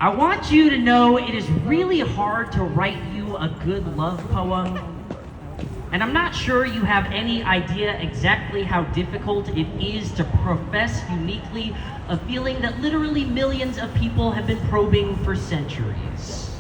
I want you to know it is really hard to write you a good love poem. And I'm not sure you have any idea exactly how difficult it is to profess uniquely a feeling that literally millions of people have been probing for centuries.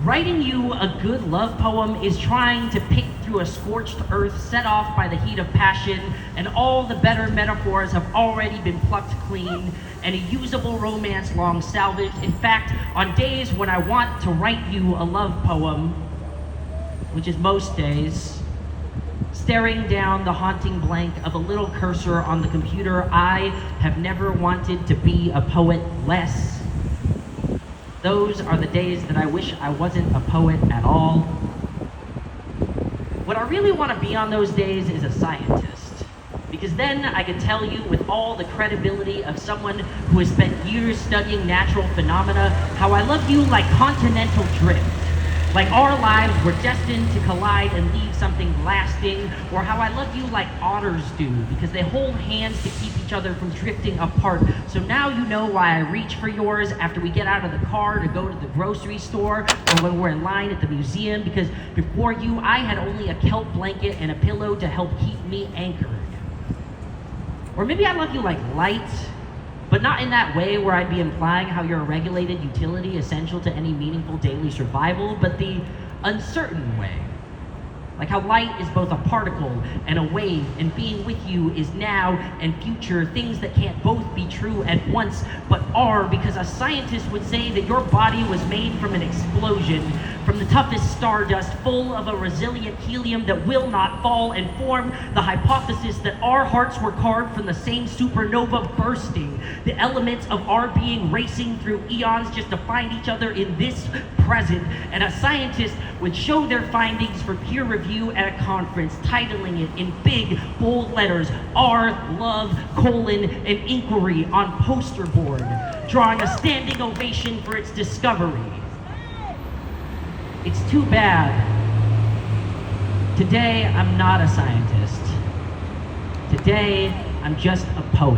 Writing you a good love poem is trying to pick through a scorched earth set off by the heat of passion, and all the better metaphors have already been plucked clean, and a usable romance long salvaged. In fact, on days when I want to write you a love poem, which is most days, staring down the haunting blank of a little cursor on the computer, I have never wanted to be a poet less. Those are the days that I wish I wasn't a poet at all. What I really want to be on those days is a scientist, because then I can tell you with all the credibility of someone who has spent years studying natural phenomena how I love you like continental drift. Like our lives were destined to collide and leave something lasting, or how I love you like otters do, because they hold hands to keep each other from drifting apart. So now you know why I reach for yours after we get out of the car to go to the grocery store, or when we're in line at the museum, because before you, I had only a kelp blanket and a pillow to help keep me anchored. Or maybe I love you like light, but not in that way where I'd be implying how you're a regulated utility essential to any meaningful daily survival, but the uncertain way. Like how light is both a particle and a wave, and being with you is now and future, things that can't both be true at once, but are, because a scientist would say that your body was made from an explosion, from the toughest stardust, full of a resilient helium that will not fall, and form the hypothesis that our hearts were carved from the same supernova bursting, the elements of our being racing through eons just to find each other in this present. And a scientist would show their findings for peer review at a conference, titling it in big, bold letters, "Our Love, an inquiry" on poster board, drawing a standing ovation for its discovery. It's too bad. Today, I'm not a scientist. Today, I'm just a poet.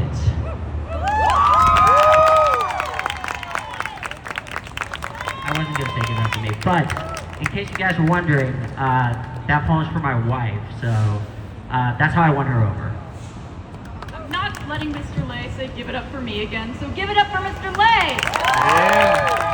I wasn't gonna take it up to me, but in case you guys were wondering, that poem's for my wife, so that's how I won her over. I'm not letting Mr. Lay say give it up for me again, so give it up for Mr. Lay! Yeah.